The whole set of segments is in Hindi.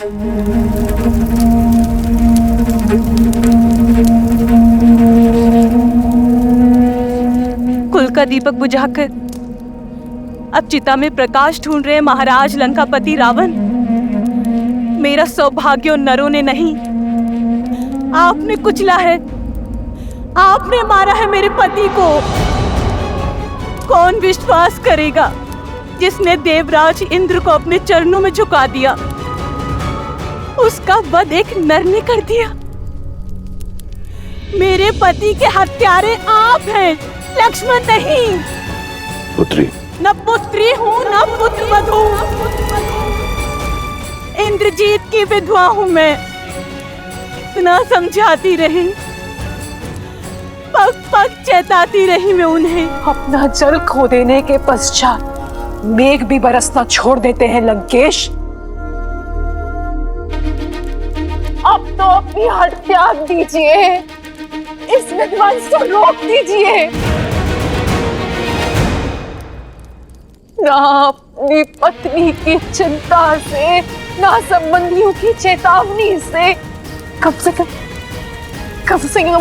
कुल का दीपक बुझाकर अब चिता में प्रकाश ढूंढ रहे महाराज लंकापति रावण। मेरा सौभाग्य उन नरों ने नहीं, आपने कुचला है, आपने मारा है मेरे पति को। कौन विश्वास करेगा जिसने देवराज इंद्र को अपने चरणों में झुका दिया, उसका वध एक नर ने कर दिया। मेरे पति के हत्यारे आप हैं, लक्ष्मण नहीं। पुत्री, न पुत्री हूँ न पुत्र वधू, इंद्रजीत की विधवा हूँ मैं। इतना समझाती रही, पग पग चेताती रही मैं उन्हें। अपना जल खो देने के पश्चात मेघ भी बरसना छोड़ देते हैं लंकेश। अब तो अपनी हट त्याग दीजिए, इस विध्वंस को रोक दीजिए। ना अपनी पत्नी की चिंता से, ना संबंधियों की चेतावनी से, कम से कम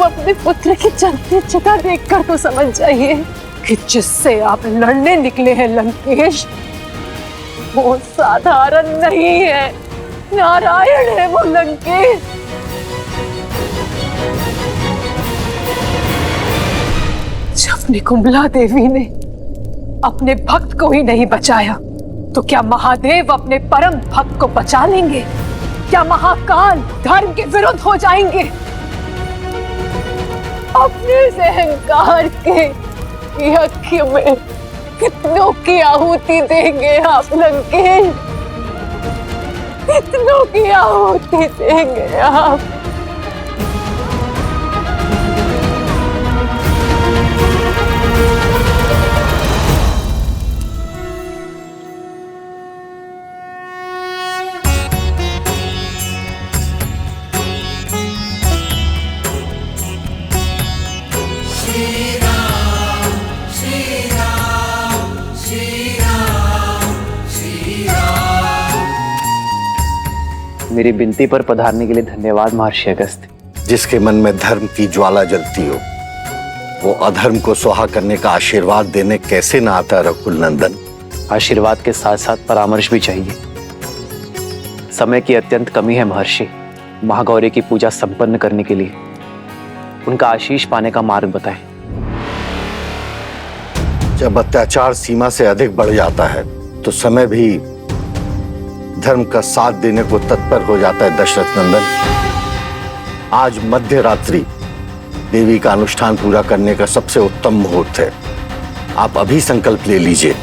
अपने पुत्र की जलती चिता देखकर तो समझ जाइए कि जिससे आप लड़ने निकले हैं लंकेश, वो साधारण नहीं है, नारायण है वो लंकेश। जब निकुंभला देवी ने अपने भक्त को ही नहीं बचाया, तो क्या महादेव अपने परम भक्त को बचा लेंगे? क्या महाकाल धर्म के विरुद्ध हो जाएंगे? अपने से अहंकार के यज्ञ में कितनों की आहुति देंगे आप लंकेश? कितनों की आहुति देंगे आप? मेरी विनती पर पधारने के लिए धन्यवाद महर्षि अगस्त्य। जिसके मन में धर्म की ज्वाला जलती हो, वो अधर्म को सुहा करने का आशीर्वाद देने कैसे ना आता रघुकुल नंदन। आशीर्वाद के साथ साथ परामर्श भी चाहिए। समय की अत्यंत कमी है महर्षि। महागौरी की पूजा संपन्न करने के लिए उनका आशीष पाने का मार्ग बताएं। जब अत्याचार सीमा से अधिक बढ़ जाता है तो समय भी धर्म का साथ देने को तत्पर हो जाता है दशरथ नंदन। आज मध्य रात्रि देवी का अनुष्ठान पूरा करने का सबसे उत्तम मुहूर्त है। आप अभी संकल्प ले लीजिए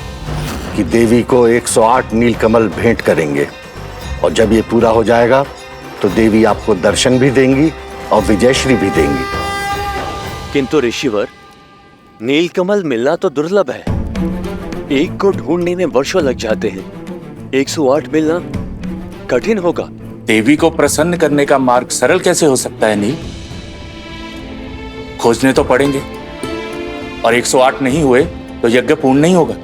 कि देवी को 108 नीलकमल भेंट करेंगे, और जब ये पूरा हो जाएगा तो देवी आपको दर्शन भी देंगी और विजयश्री भी देंगी। किंतु ऋषिवर, नीलकमल मिलना तो दुर्लभ है। एक को ढूंढने में वर्षों लग जाते हैं। 108 मिलना कठिन होगा। देवी को प्रसन्न करने का मार्ग सरल कैसे हो सकता है नील? खोजने तो पड़ेंगे, और 108 नहीं हुए तो यज्ञ पूर्ण नहीं होगा।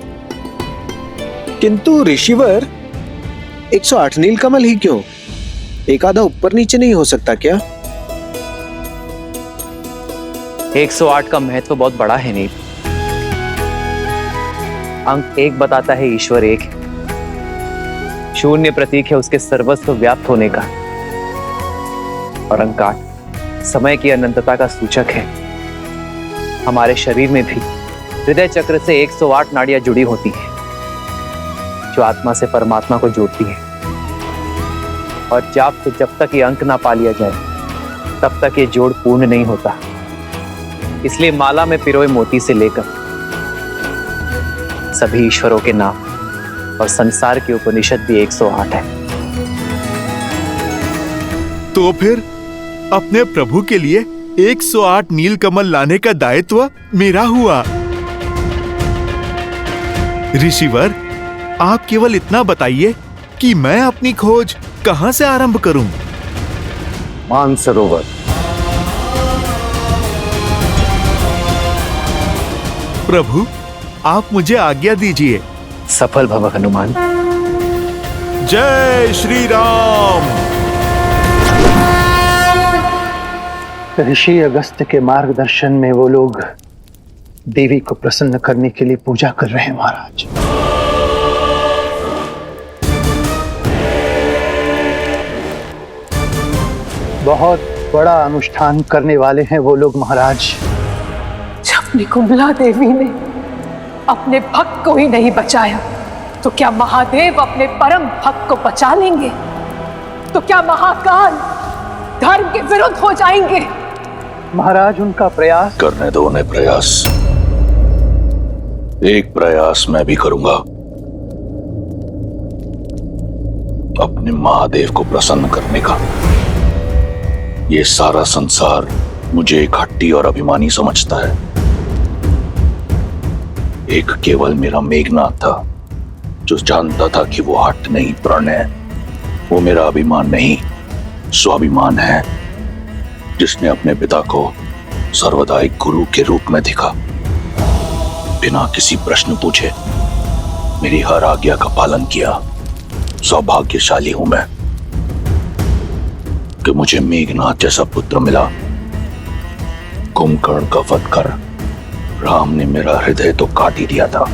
किंतु ऋषिवर, 108 नीलकमल ही क्यों? एक आधा ऊपर नीचे नहीं हो सकता क्या? 108 का महत्व बहुत बड़ा है नील। अंक 1 बताता है ईश्वर एक है। शून्य प्रतीक है उसके सर्वस्व व्याप्त होने का, और अंक 8 समय की अनंतता का सूचक है। हमारे शरीर में भी हृदय चक्र से 108 नाड़ियां जुड़ी होती हैं, जो आत्मा से परमात्मा को जोड़ती है। और जाप से जब तक ये अंक ना पा लिया जाए, तब तक ये जोड़ पूर्ण नहीं होता। इसलिए माला में पिरोए मोती से लेकर सभी ईश्वरों के नाम और संसार के उपनिषद भी 108 है। तो फिर अपने प्रभु के लिए 108 नीलकमल लाने का दायित्व मेरा हुआ। ऋषिवर, आप केवल इतना बताइए कि मैं अपनी खोज कहां से आरंभ करूं? मानसरोवर। प्रभु, आप मुझे आज्ञा दीजिए। सफल भव हनुमान। जय श्री राम। ऋषि अगस्त्य के मार्गदर्शन में वो लोग देवी को प्रसन्न करने के लिए पूजा कर रहे हैं महाराज। बहुत बड़ा अनुष्ठान करने वाले हैं वो लोग महाराज। जब निकुंभला देवी ने अपने भक्त को ही नहीं बचाया तो क्या महादेव अपने परम भक्त को बचा लेंगे? तो क्या महाकाल धर्म के विरुद्ध हो जाएंगे? महाराज उनका प्रयास करने दो उन्हें प्रयास। एक प्रयास मैं भी करूंगा, अपने महादेव को प्रसन्न करने का। ये सारा संसार मुझे एक हट्टी और अभिमानी समझता है। एक केवल मेरा मेघनाथ था जो जानता था कि वो हट नहीं प्रण है, वो मेरा अभिमान नहीं स्वाभिमान है, जिसने अपने पिता को सर्वदा एक गुरु के रूप में देखा। बिना किसी प्रश्न पूछे मेरी हर आज्ञा का पालन किया। सौभाग्यशाली हूं मैं कि मुझे मेघनाथ जैसा पुत्र मिला। कुंभकर्ण का वध कर राम ने मेरा हृदय तो काट ही दिया था,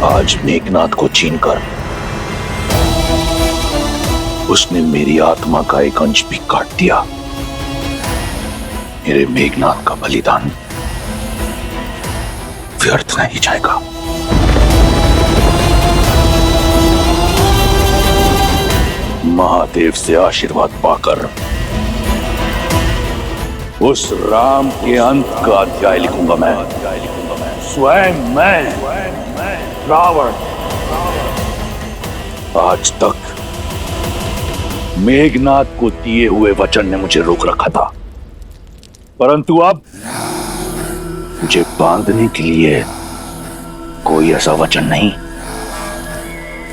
आज मेघनाथ को छीनकर उसने मेरी आत्मा का एक अंश भी काट दिया। मेरे मेघनाथ का बलिदान व्यर्थ नहीं जाएगा। महादेव से आशीर्वाद पाकर उस राम के अंत का अध्याय लिखूंगा मैं। स्वयं मैं रावण। आज तक मेघनाथ को दिए हुए वचन ने मुझे रोक रखा था, परंतु अब मुझे बांधने के लिए कोई ऐसा वचन नहीं।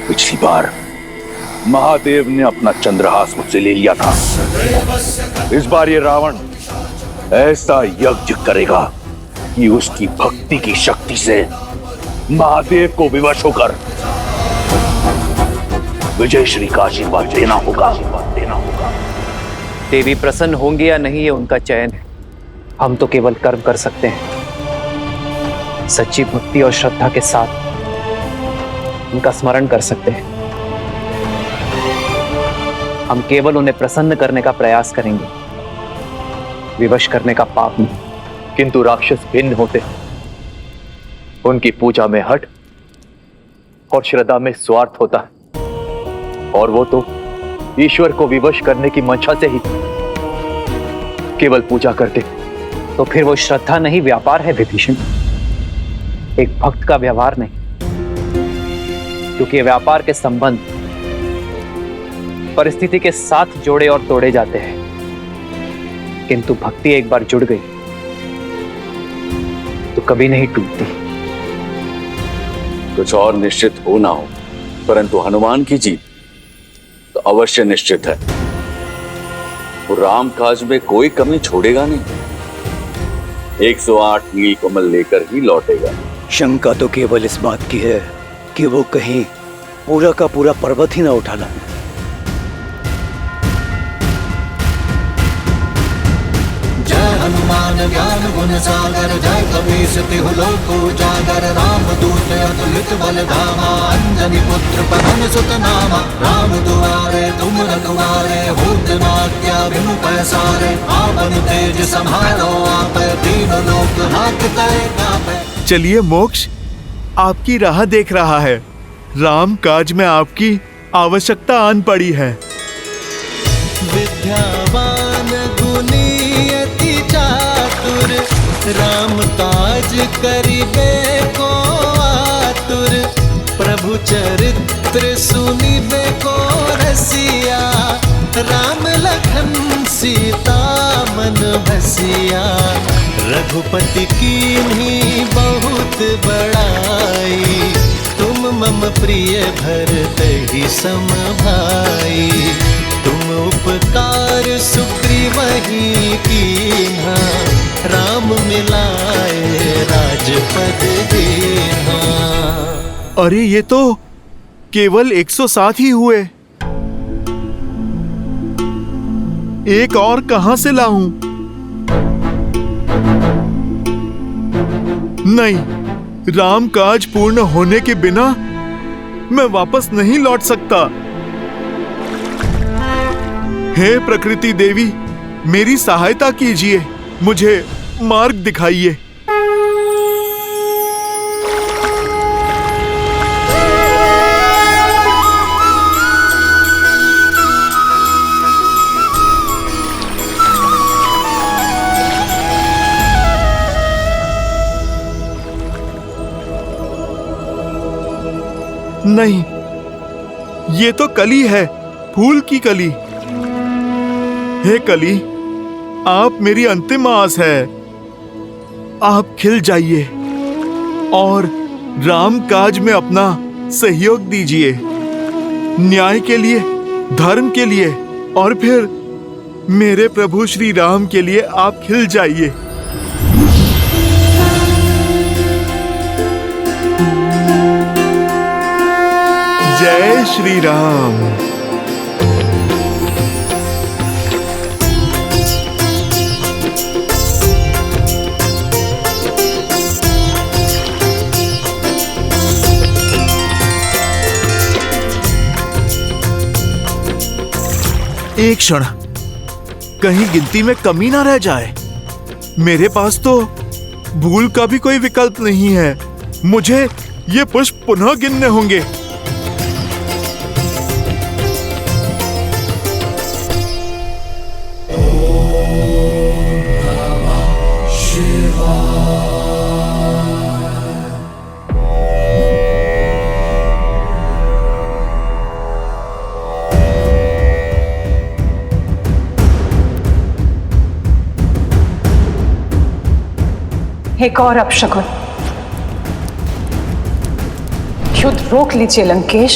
पिछली बार महादेव ने अपना चंद्रहास मुझसे ले लिया था, इस बार ये रावण ऐसा यज्ञ करेगा कि उसकी भक्ति की शक्ति से महादेव को विवश होकर विजय श्री का आशीर्वाद देना होगा। देवी प्रसन्न होंगी या नहीं ये उनका चयन है। हम तो केवल कर्म कर सकते हैं, सच्ची भक्ति और श्रद्धा के साथ उनका स्मरण कर सकते हैं। हम केवल उन्हें प्रसन्न करने का प्रयास करेंगे, विवश करने का पाप नहीं। किंतु राक्षस भिन्न होते हैं, उनकी पूजा में हठ और श्रद्धा में स्वार्थ होता है, और वो तो ईश्वर को विवश करने की मंशा से ही केवल पूजा करते। तो फिर वो श्रद्धा नहीं व्यापार है विभीषण, एक भक्त का व्यवहार नहीं। क्योंकि व्यापार के संबंध परिस्थिति के साथ जोड़े और तोड़े जाते हैं, किंतु भक्ति एक बार जुड़ गई तो कभी नहीं टूटती। कुछ और निश्चित हो ना हो, परंतु हनुमान की जीत तो अवश्य निश्चित है। वो राम काज में कोई कमी छोड़ेगा नहीं, 108 नील कमल लेकर ही लौटेगा। शंका तो केवल इस बात की है कि वो कहीं पूरा का पूरा पर्वत ही ना उठा लाए। हनुमान ज्ञान गुण सागर जय कपीस तिहु लोक उजागर राम दूत अतुलित बल धामा अंजनी पुत्र पवन सुत नामा राम दुआरे तुम रखवारे होत न आज्ञा बिनु पैसारे आपन तेज संभालो आप तीनों लोक हाकते कापे। चलिए मोक्ष आपकी राह देख रहा है। राम काज में आपकी आवश्यकता आन पड़ी है। विद्यावान गुणी अति चातुर राम काज करिबे को आतुर प्रभु चरित्र सुनिबे को रसिया राम लखन सीता मन बसिया रघुपति कीन्ही बहुत बड़ाई तुम मम प्रिय भरत ही सम भाई तुम उपकार सुग्रीवहि कीन्हा राम मिलाए राजपद दीन्हा। अरे ये तो केवल 107 ही हुए। एक और कहां से लाऊं? नहीं, राम काज पूर्ण होने के बिना मैं वापस नहीं लौट सकता। हे प्रकृति देवी, मेरी सहायता कीजिए, मुझे मार्ग दिखाइए। नहीं, ये तो कली है, फूल की कली। हे कली, आप मेरी अंतिम आस है। आप खिल जाइए और राम काज में अपना सहयोग दीजिए, न्याय के लिए, धर्म के लिए, और फिर मेरे प्रभु श्री राम के लिए आप खिल जाइए। जय श्री राम। एक क्षण, कहीं गिनती में कमी ना रह जाए। मेरे पास तो भूल का भी कोई विकल्प नहीं है। मुझे ये पुष्प पुनः गिनने होंगे। एक और अपशकुन। युद्ध रोक लीजिए लंकेश।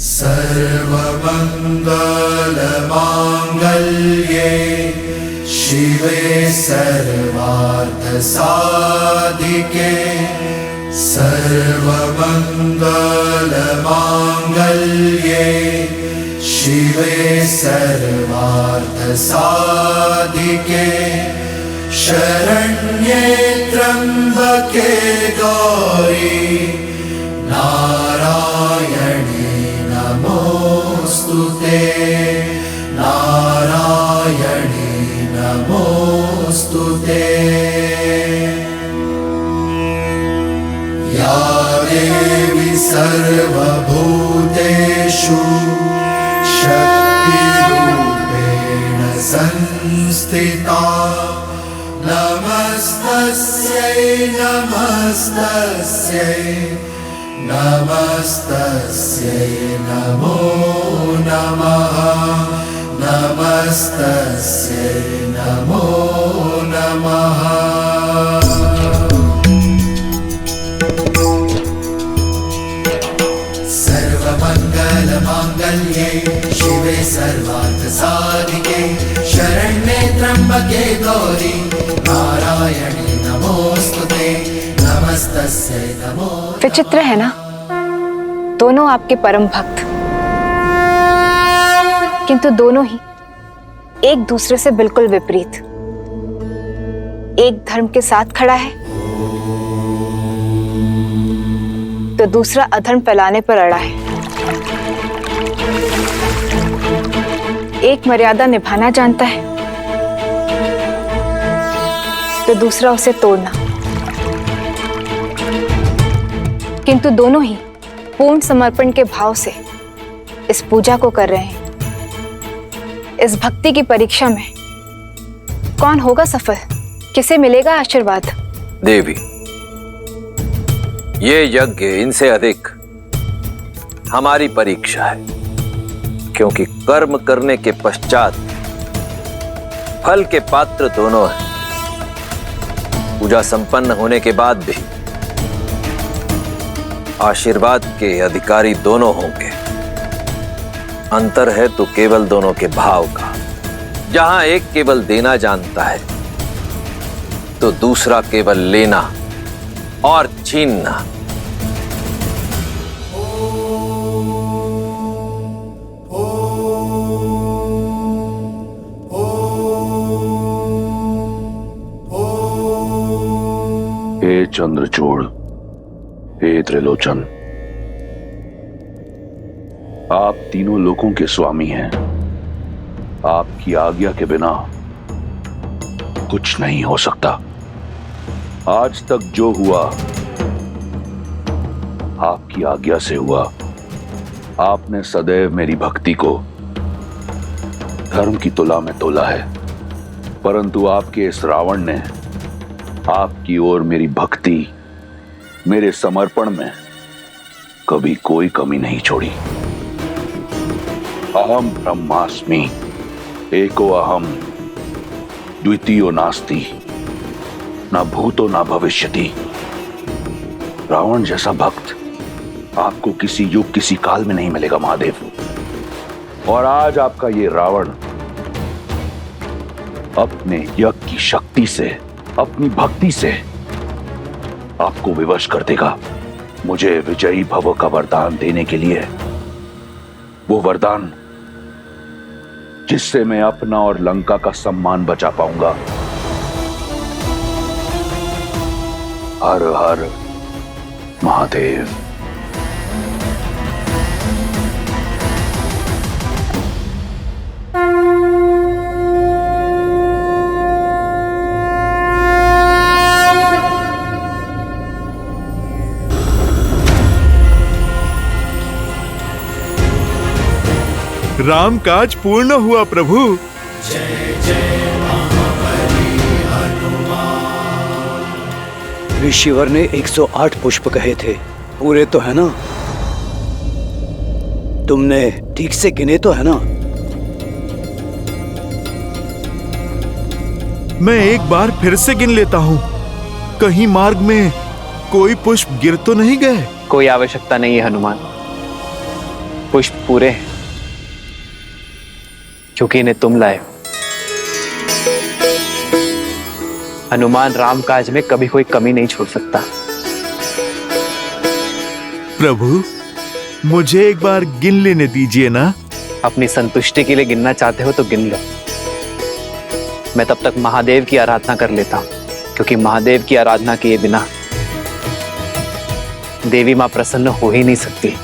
सर्वमंगल मांगल्ये शिवे सर्वार्थ साधिके सर्वमंगल मांगल्ये शिवे सर्वार्थ साधिके शरण्ये त्र्यंबके गौरी नारायणी नमोस्तुते नारायणी नमोस्तुते या देवी सर्वभूतेषु शक्तिरूपेण संस्थिता नमस्तस्यै नमस्तस्यै नमस्तस्यै नमो नमः नमस्तस्यै नमो नमः। सर्वमंगलमांगल्ये शिवे सर्वार्थ साधिके शरण्ये त्र्यंबके गौरी नारायणी नमोस्तुते नमस्तस्यै नमो। विचित्र है ना, दोनों आपके परम भक्त, किंतु दोनों ही एक दूसरे से बिल्कुल विपरीत। एक धर्म के साथ खड़ा है तो दूसरा अधर्म फैलाने पर अड़ा है। एक मर्यादा निभाना जानता है तो दूसरा उसे तोड़ना। किंतु दोनों ही पूर्ण समर्पण के भाव से इस पूजा को कर रहे हैं। इस भक्ति की परीक्षा में कौन होगा सफल, किसे मिलेगा आशीर्वाद? देवी, ये यज्ञ इनसे अधिक हमारी परीक्षा है, क्योंकि कर्म करने के पश्चात फल के पात्र दोनों हैं। पूजा संपन्न होने के बाद भी आशीर्वाद के अधिकारी दोनों होंगे। अंतर है तो केवल दोनों के भाव का। जहां एक केवल देना जानता है तो दूसरा केवल लेना और छीनना। हे चंद्रचूड़, हे त्रिलोचन, आप तीनों लोकों के स्वामी हैं। आपकी आज्ञा के बिना कुछ नहीं हो सकता। आज तक जो हुआ आपकी आज्ञा से हुआ। आपने सदैव मेरी भक्ति को धर्म की तुला में तोला है, परंतु आपके इस रावण ने आपकी ओर मेरी भक्ति, मेरे समर्पण में कभी कोई कमी नहीं छोड़ी। अहम ब्रह्मास्मि, एको अहम, द्वितीयो नास्ति, न भूतो न भविष्यति। रावण जैसा भक्त आपको किसी युग किसी काल में नहीं मिलेगा महादेव। और आज आपका ये रावण अपने यज्ञ की शक्ति से, अपनी भक्ति से आपको विवश कर देगा। मुझे विजयी भव का वरदान देने के लिए, वो वरदान जिससे मैं अपना और लंका का सम्मान बचा पाऊंगा। हर हर महादेव। राम काज पूर्ण हुआ प्रभु। ऋषिवर ने 108 पुष्प कहे थे, पूरे तो है ना? तुमने ठीक से गिने तो है ना? मैं एक बार फिर से गिन लेता हूँ। कहीं मार्ग में कोई पुष्प गिर तो नहीं गए? कोई आवश्यकता नहीं है हनुमान, पुष्प पूरे हैं, क्योंकि इन्हें तुम लाए हो। हनुमान राम काज में कभी कोई कमी नहीं छोड़ सकता। प्रभु, मुझे एक बार गिन लेने दीजिए ना। अपनी संतुष्टि के लिए गिनना चाहते हो तो गिन लो। मैं तब तक महादेव की आराधना कर लेता हूं, क्योंकि महादेव की आराधना किए बिना देवी मां प्रसन्न हो ही नहीं सकती।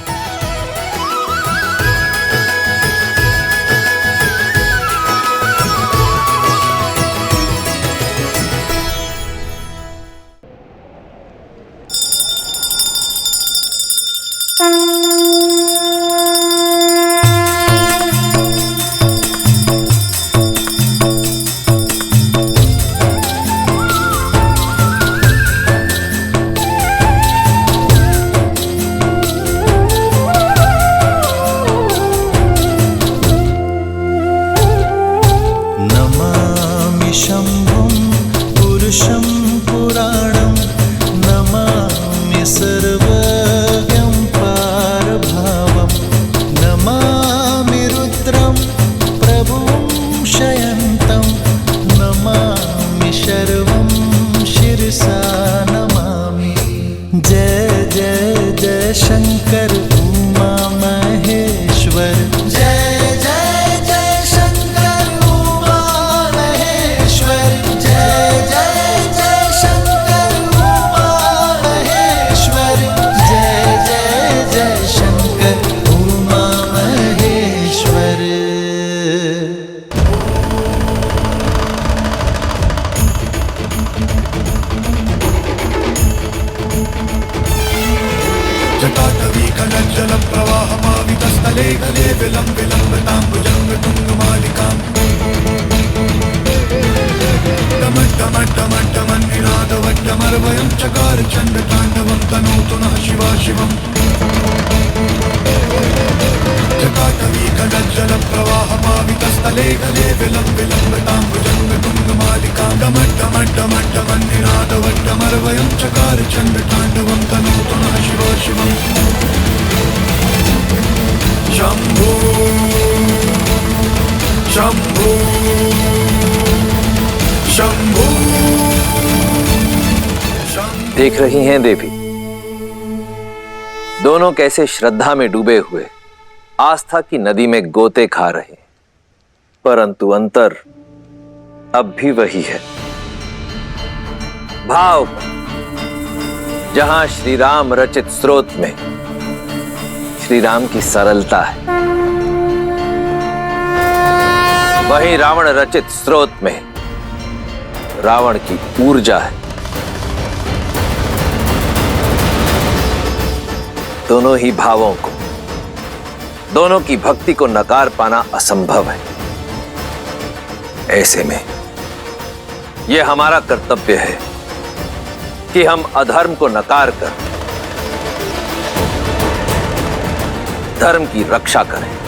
देख रही हैं देवी, दोनों कैसे श्रद्धा में डूबे हुए आस्था की नदी में गोते खा रहे, परंतु अंतर अब भी वही है। भाव जहां श्री राम रचित स्रोत में श्री राम की सरलता है, वहीं रावण रचित स्रोत में रावण की ऊर्जा है। दोनों ही भावों को, दोनों की भक्ति को नकार पाना असंभव है। ऐसे में यह हमारा कर्तव्य है कि हम अधर्म को नकार कर धर्म की रक्षा करें।